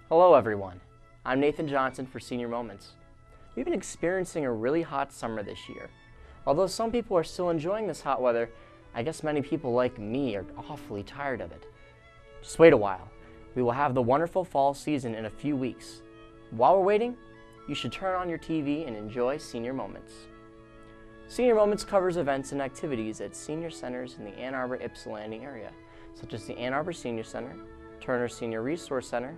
Hello everyone, I'm Nathan Johnson for Senior Moments. We've been experiencing a really hot summer this year. Although some people are still enjoying this hot weather, I guess many people like me are awfully tired of it. Just wait a while. We will have the wonderful fall season in a few weeks. While we're waiting, you should turn on your TV and enjoy Senior Moments. Senior Moments covers events and activities at senior centers in the Ann Arbor-Ypsilanti area, such as the Ann Arbor Senior Center, Turner Senior Resource Center,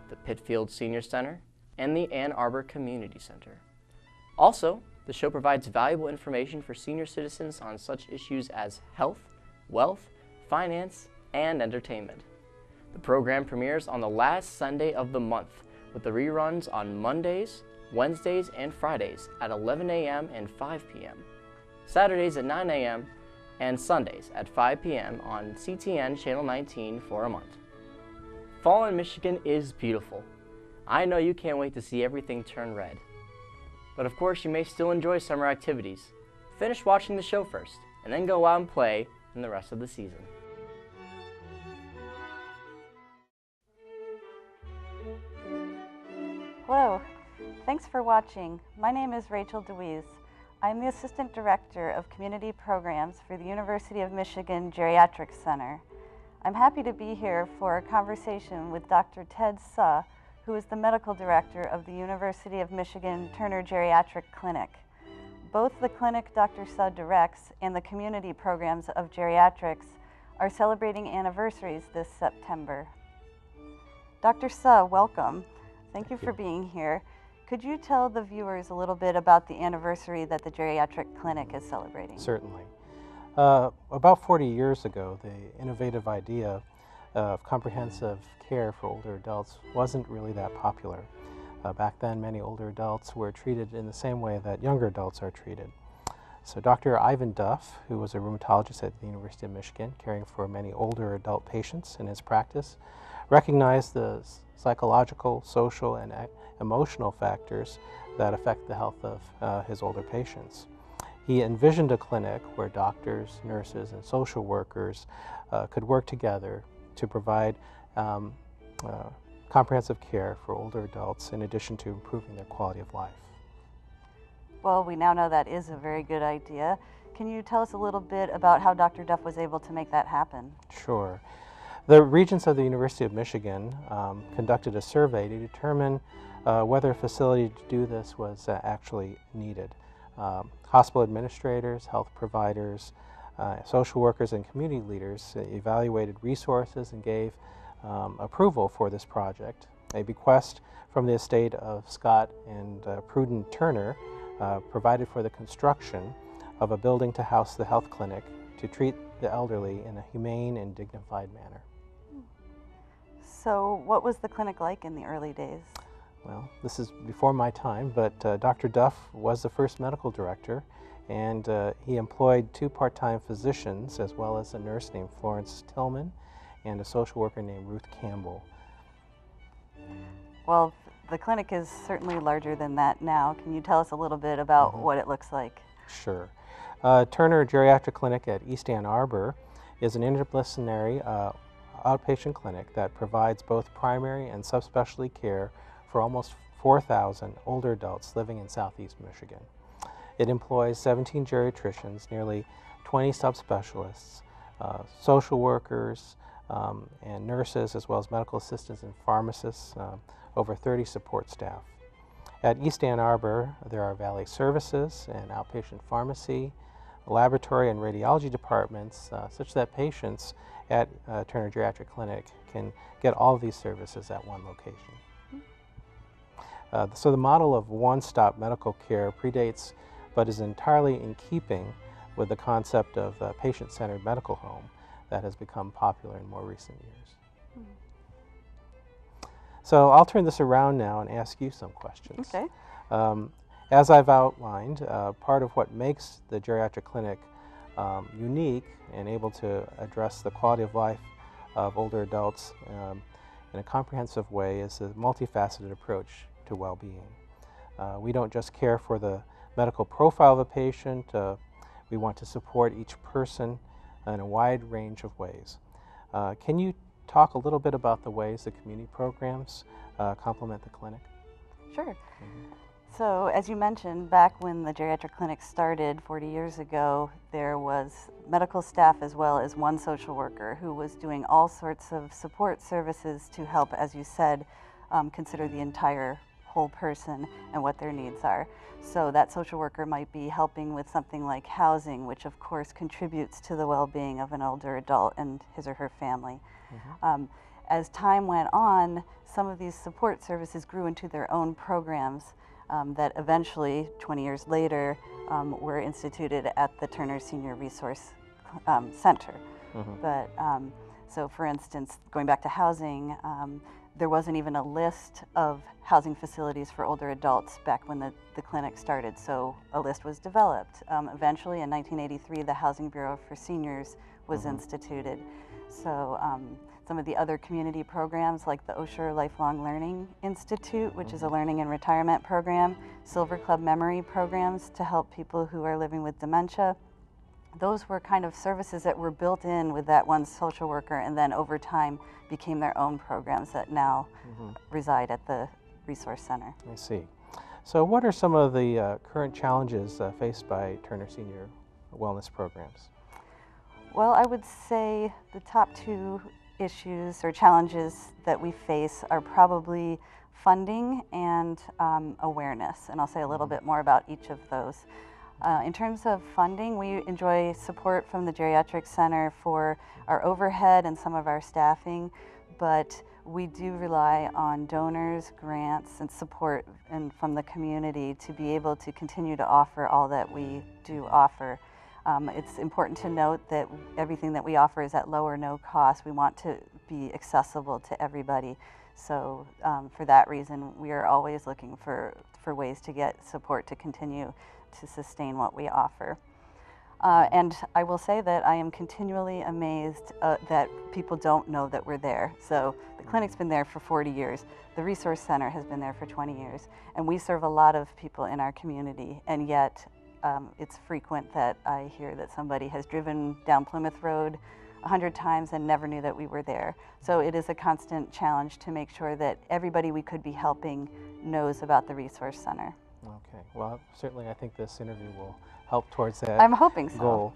the Pitfield Senior Center, and the Ann Arbor Community Center. Also, the show provides valuable information for senior citizens on such issues as health, wealth, finance, and entertainment. The program premieres on the last Sunday of the month, with the reruns on Mondays, Wednesdays, and Fridays at 11 a.m. and 5 p.m., Saturdays at 9 a.m., and Sundays at 5 p.m. on CTN Channel 19 for a month. Fall in Michigan is beautiful. I know you can't wait to see everything turn red. But of course, you may still enjoy summer activities. Finish watching the show first, and then go out and play in the rest of the season. Hello, thanks for watching. My name is Rachel Dewees. I'm the Assistant Director of Community Programs for the University of Michigan Geriatrics Center. I'm happy to be here for a conversation with Dr. Ted Suh, who is the Medical Director of the University of Michigan Turner Geriatric Clinic. Both the clinic Dr. Suh directs and the community programs of geriatrics are celebrating anniversaries this September. Dr. Suh, welcome. Thank you for being here. Could you tell the viewers a little bit about the anniversary that the Geriatric Clinic is celebrating? Certainly. About 40 years ago, the innovative idea of comprehensive care for older adults wasn't really that popular. Back then, many older adults were treated in the same way that younger adults are treated. So Dr. Ivan Duff, who was a rheumatologist at the University of Michigan, caring for many older adult patients in his practice, recognized the psychological, social, and emotional factors that affect the health of his older patients. He envisioned a clinic where doctors, nurses, and social workers could work together to provide comprehensive care for older adults in addition to improving their quality of life. Well, we now know that is a very good idea. Can you tell us a little bit about how Dr. Duff was able to make that happen? Sure. The Regents of the University of Michigan conducted a survey to determine whether a facility to do this was actually needed. Hospital administrators, health providers, social workers, and community leaders evaluated resources and gave approval for this project. A bequest from the estate of Scott and Prudence Turner provided for the construction of a building to house the health clinic to treat the elderly in a humane and dignified manner. So what was the clinic like in the early days? Well, this is before my time, but Dr. Duff was the first medical director, and he employed 2 part-time physicians as well as a nurse named Florence Tillman and a social worker named Ruth Campbell. Well, the clinic is certainly larger than that now. Can you tell us a little bit about what it looks like? Sure. Turner Geriatric Clinic at East Ann Arbor is an interdisciplinary outpatient clinic that provides both primary and subspecialty care for almost 4,000 older adults living in southeast Michigan. It employs 17 geriatricians, nearly 20 subspecialists, social workers, and nurses, as well as medical assistants and pharmacists, over 30 support staff. At East Ann Arbor, there are valet services, an outpatient pharmacy, laboratory and radiology departments, such that patients at Turner Geriatric Clinic can get all of these services at one location. So the model of one-stop medical care predates but is entirely in keeping with the concept of patient-centered medical home that has become popular in more recent years. So I'll turn this around now and ask you some questions. Okay. As I've outlined, part of what makes the geriatric clinic unique and able to address the quality of life of older adults in a comprehensive way is a multifaceted approach to well-being. We don't just care for the medical profile of a patient, we want to support each person in a wide range of ways. Can you talk a little bit about the ways the community programs complement the clinic? Sure. So, as you mentioned, back when the geriatric clinic started 40 years ago, there was medical staff as well as one social worker who was doing all sorts of support services to help, as you said, consider the entire whole person and what their needs are. So that social worker might be helping with something like housing, which of course contributes to the well-being of an older adult and his or her family. As time went on, some of these support services grew into their own programs that eventually, 20 years later, were instituted at the Turner Senior Resource Center. But so, for instance, going back to housing, there wasn't even a list of housing facilities for older adults back when the clinic started, so a list was developed. Eventually, in 1983, the Housing Bureau for Seniors was instituted. So some of the other community programs like the Osher Lifelong Learning Institute, which is a learning and retirement program, Silver Club memory programs to help people who are living with dementia. Those were kind of services that were built in with that one social worker and then over time became their own programs that now reside at the Resource Center. I see. So what are some of the current challenges faced by Turner Senior Wellness programs? Well, I would say the top two issues or challenges that we face are probably funding and awareness, and I'll say a little bit more about each of those. In terms of funding, we enjoy support from the Geriatric Center for our overhead and some of our staffing, but we do rely on donors, grants, and support from the community to be able to continue to offer all that we do offer. It's important to note that everything that we offer is at low or no cost. We want to be accessible to everybody. So for that reason, we are always looking for ways to get support to continue to sustain what we offer. And I will say that I am continually amazed that people don't know that we're there. So the clinic's been there for 40 years. The Resource Center has been there for 20 years. And we serve a lot of people in our community. And yet it's frequent that I hear that somebody has driven down Plymouth Road 100 times and never knew that we were there. So it is a constant challenge to make sure that everybody we could be helping knows about the Resource Center. Okay, well, certainly I think this interview will help towards that I'm hoping so.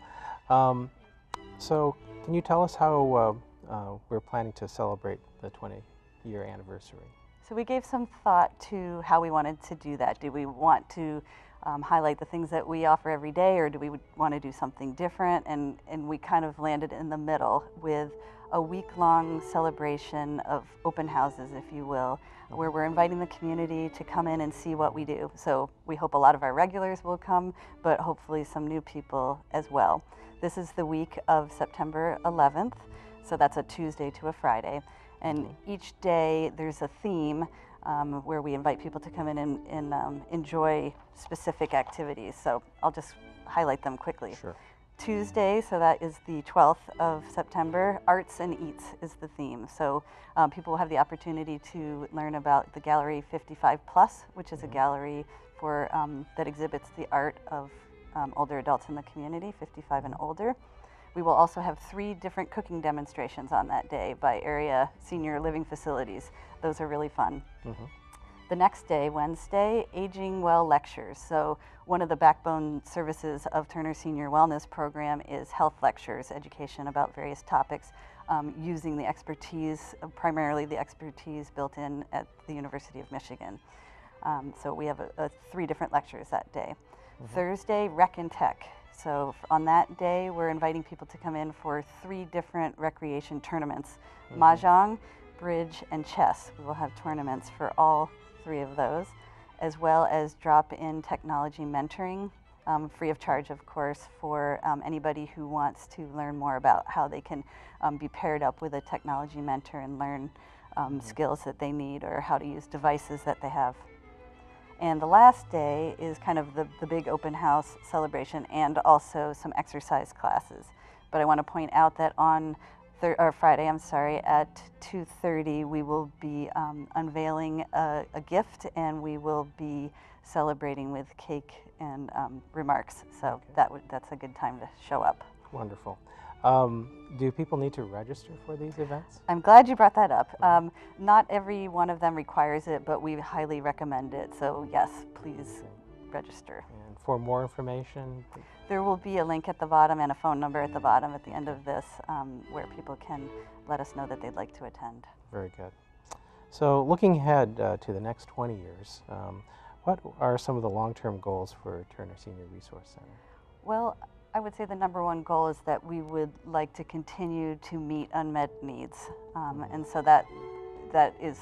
goal. So can you tell us how we're planning to celebrate the 20-year anniversary? So we gave some thought to how we wanted to do that. Do we want to highlight the things that we offer every day, or do we want to do something different? And we kind of landed in the middle with a week-long celebration of open houses, if you will, where we're inviting the community to come in and see what we do. So we hope a lot of our regulars will come, but hopefully some new people as well. This is the week of September 11th, so that's a Tuesday to a Friday. And each day there's a theme where we invite people to come in and enjoy specific activities. So I'll just highlight them quickly. Sure. Tuesday, so that is the 12th of September, Arts and Eats is the theme. So people will have the opportunity to learn about the Gallery 55+, which is a gallery for that exhibits the art of older adults in the community, 55 and older. We will also have 3 different cooking demonstrations on that day by area senior living facilities. Those are really fun. The next day, Wednesday, Aging Well lectures. So one of the backbone services of Turner Senior Wellness Program is health lectures, education about various topics, using the expertise, primarily the expertise built in at the University of Michigan. So we have 3 different lectures that day. Thursday, Rec and Tech. So on that day, we're inviting people to come in for 3 different recreation tournaments, Mahjong, Bridge, and Chess. We will have tournaments for all 3 of those, as well as drop-in technology mentoring, free of charge, of course, for anybody who wants to learn more about how they can be paired up with a technology mentor and learn skills that they need or how to use devices that they have. And the last day is kind of the big open house celebration and also some exercise classes. But I want to point out that on Friday, at 2:30, we will be unveiling a gift, and we will be celebrating with cake and remarks. So that's a good time to show up. Wonderful. Do people need to register for these events? I'm glad you brought that up. Not every one of them requires it, but we highly recommend it. So yes, please register. And for more information? There will be a link at the bottom and a phone number at the bottom at the end of this where people can let us know that they'd like to attend. Very good. So looking ahead to the next 20 years, what are some of the long-term goals for Turner Senior Resource Center? Well, I would say the number one goal is that we would like to continue to meet unmet needs. And so that is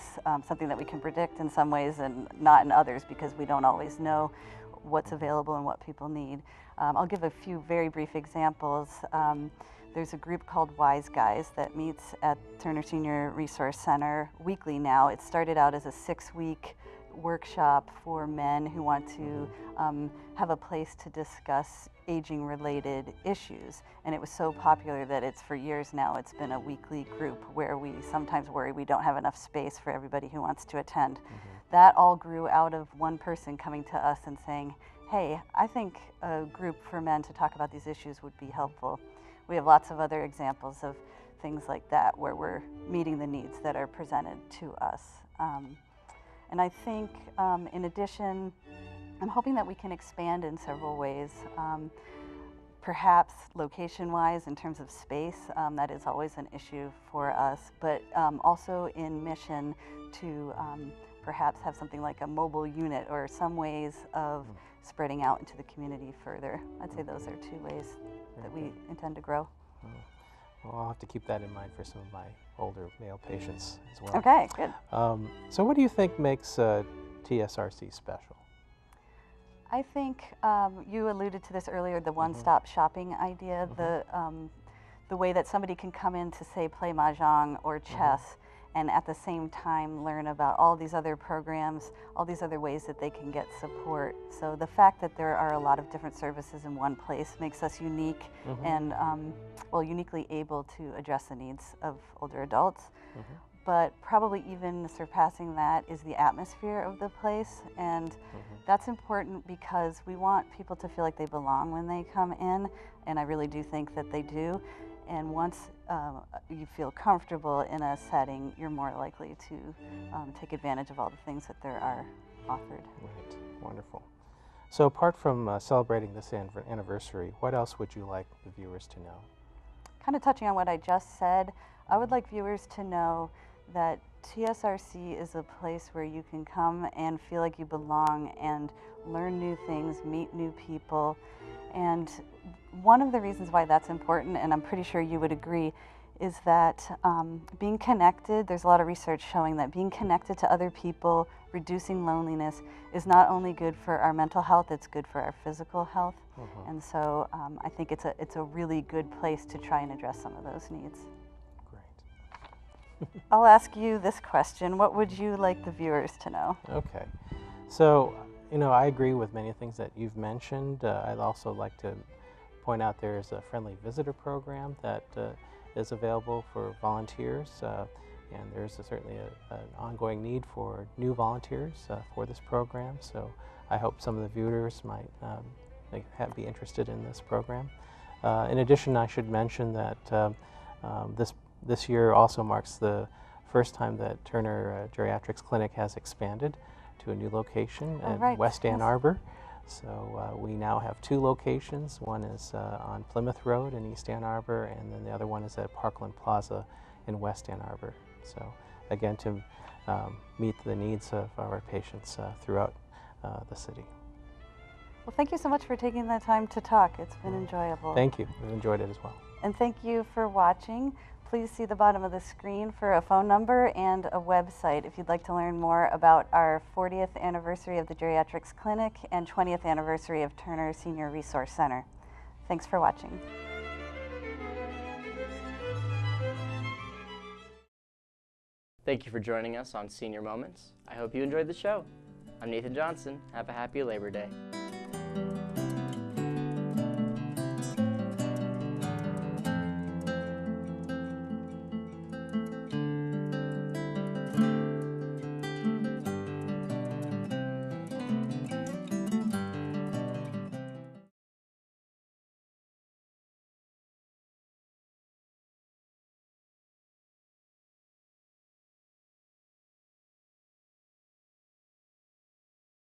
something that we can predict in some ways and not in others, because we don't always know what's available and what people need. I'll give a few very brief examples. There's a group called Wise Guys that meets at Turner Senior Resource Center weekly now. It started out as a 6-week workshop for men who want to have a place to discuss aging-related issues. And it was so popular that for years now, it's been a weekly group where we sometimes worry we don't have enough space for everybody who wants to attend. That all grew out of one person coming to us and saying, hey, I think a group for men to talk about these issues would be helpful. We have lots of other examples of things like that where we're meeting the needs that are presented to us. And I think, in addition, I'm hoping that we can expand in several ways. Perhaps location-wise, in terms of space, that is always an issue for us, but also in mission to perhaps have something like a mobile unit or some ways of spreading out into the community further. I'd say those are 2 ways that we intend to grow. Well, I'll have to keep that in mind for some of my older male patients as well. Okay, good. So what do you think makes TSRC special? I think you alluded to this earlier, the one-stop shopping idea, the way that somebody can come in to, say, play mahjong or chess, and at the same time learn about all these other programs, all these other ways that they can get support. So the fact that there are a lot of different services in one place makes us unique and uniquely able to address the needs of older adults. But probably even surpassing that is the atmosphere of the place, and that's important because we want people to feel like they belong when they come in, and I really do think that they do. And once you feel comfortable in a setting, you're more likely to take advantage of all the things that there are offered. Right, wonderful. So apart from celebrating this anniversary, what else would you like the viewers to know? Kind of touching on what I just said, I would like viewers to know that TSRC is a place where you can come and feel like you belong and learn new things, meet new people. And one of the reasons why that's important, and I'm pretty sure you would agree, is that being connected, there's a lot of research showing that being connected to other people, reducing loneliness, is not only good for our mental health, it's good for our physical health. And so I think it's a really good place to try and address some of those needs. Great. I'll ask you this question. What would you like the viewers to know? Okay. So, I agree with many things that you've mentioned. I'd also like to point out there's a friendly visitor program that is available for volunteers, and there's certainly an ongoing need for new volunteers for this program. So I hope some of the viewers might be interested in this program. In addition, I should mention that this year also marks the first time that Turner Geriatrics Clinic has expanded to a new location in West Ann Arbor. So we now have 2 locations. One is on Plymouth Road in East Ann Arbor, and then the other one is at Parkland Plaza in West Ann Arbor. So again, to meet the needs of our patients throughout the city. Well, thank you so much for taking the time to talk. It's been enjoyable. Thank you. We've enjoyed it as well. And thank you for watching. Please see the bottom of the screen for a phone number and a website if you'd like to learn more about our 40th anniversary of the Geriatrics Clinic and 20th anniversary of Turner Senior Resource Center. Thanks for watching. Thank you for joining us on Senior Moments. I hope you enjoyed the show. I'm Nathan Johnson. Have a happy Labor Day.